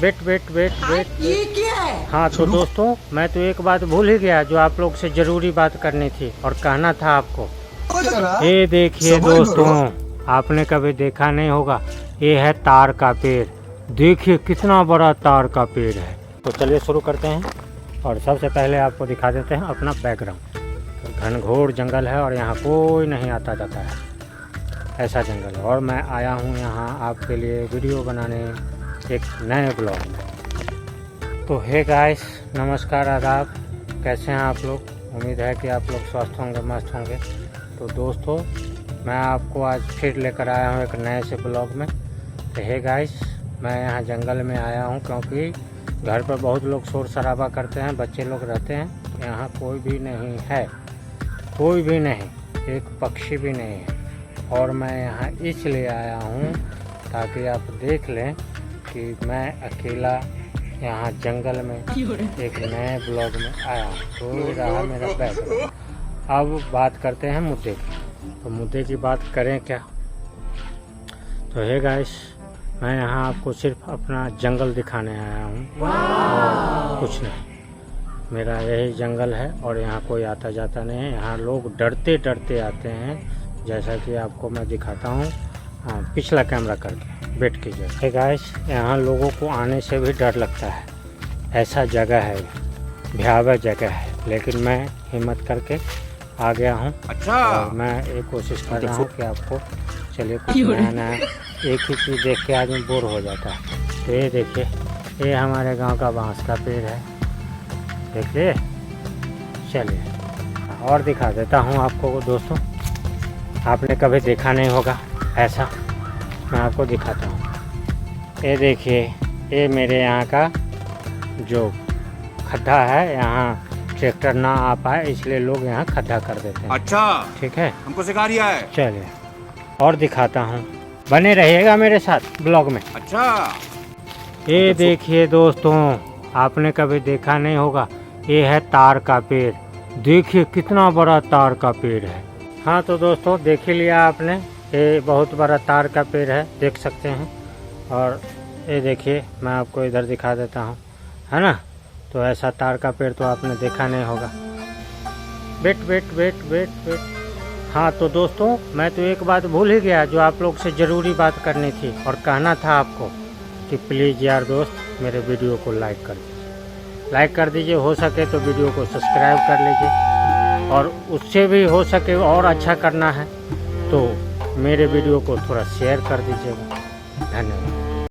Wait wait wait wait. ये क्या है? हाँ तो दोस्तों, मैं तो एक बात भूल ही गया जो आप लोग से जरूरी बात करनी थी और कहना था आपको। ये देखिए दोस्तों, आपने कभी देखा नहीं होगा, ये है तार का पेड़। देखिए कितना बड़ा तार का पेड़ है। तो चलिए शुरू करते हैं और सबसे पहले आपको दिखा देते हैं अपना बैकग्राउंड। तो घनघोर जंगल है और यहाँ कोई नहीं आता जाता है, ऐसा जंगल है। और मैं आया हूँ यहाँ आपके लिए वीडियो बनाने एक नए ब्लॉग में। तो हे गाइस, नमस्कार, आदाब, कैसे हैं आप लोग? उम्मीद है कि आप लोग स्वस्थ होंगे, मस्त होंगे। तो दोस्तों, मैं आपको आज फिर लेकर आया हूँ एक नए से ब्लॉग में। तो हे गाइस, मैं यहाँ जंगल में आया हूँ क्योंकि घर पर बहुत लोग शोर शराबा करते हैं, बच्चे लोग रहते हैं। यहाँ कोई भी नहीं है, कोई भी नहीं, एक पक्षी भी नहीं है। और मैं यहाँ इसलिए आया हूँ ताकि आप देख लें कि मैं अकेला यहाँ जंगल में एक नए ब्लॉग में आया हूँ। तो रहा मेरा बैकग्राउंड। अब बात करते हैं मुद्दे की। तो मुद्दे की बात करें क्या? तो हे गाइस, मैं यहाँ आपको सिर्फ अपना जंगल दिखाने आया हूँ और कुछ नहीं। मेरा यही जंगल है और यहाँ कोई आता जाता नहीं है। यहाँ लोग डरते डरते आते हैं, जैसा कि आपको मैं दिखाता हूँ। पिछला कैमरा करके वेट कीजिए। हे गाइस, यहाँ लोगों को आने से भी डर लगता है, ऐसा जगह है, भयावह जगह है। लेकिन मैं हिम्मत करके आ गया हूँ। अच्छा। और मैं एक कोशिश कर रहा हूँ कि आपको, चलिए, कुछ नया नया, एक ही चीज़ देख के आदमी बोर हो जाता है। तो ये देखिए, ये हमारे गांव का बांस का पेड़ है, देखिए। चलिए और दिखा देता हूँ आपको दोस्तों, आपने कभी देखा नहीं होगा ऐसा, मैं आपको दिखाता हूँ। ये देखिए, ये मेरे यहाँ का जो खड्डा है, यहाँ ट्रैक्टर ना आ पाए इसलिए लोग यहाँ खड्डा कर देते हैं। अच्छा, ठीक है, हमको सिखा दिया है। चलिए और दिखाता हूँ, बने रहिएगा मेरे साथ ब्लॉग में। अच्छा, ये देखिए दोस्तों, आपने कभी देखा नहीं होगा, ये है तार का पेड़। देखिए कितना बड़ा तार का पेड़ है। हाँ तो दोस्तों, देख ही लिया आपने, ये बहुत बड़ा तार का पेड़ है, देख सकते हैं। और ये देखिए, मैं आपको इधर दिखा देता हूँ, है ना। तो ऐसा तार का पेड़ तो आपने देखा नहीं होगा। Wait wait wait wait wait. हाँ तो दोस्तों, मैं तो एक बात भूल ही गया जो आप लोग से ज़रूरी बात करनी थी और कहना था आपको कि प्लीज़ यार दोस्त, मेरे वीडियो को लाइक कर दीजिए, लाइक कर दीजिए। हो सके तो वीडियो को सब्सक्राइब कर लीजिए, और उससे भी हो सके और अच्छा करना है तो मेरे वीडियो को थोड़ा शेयर कर दीजिएगा। धन्यवाद।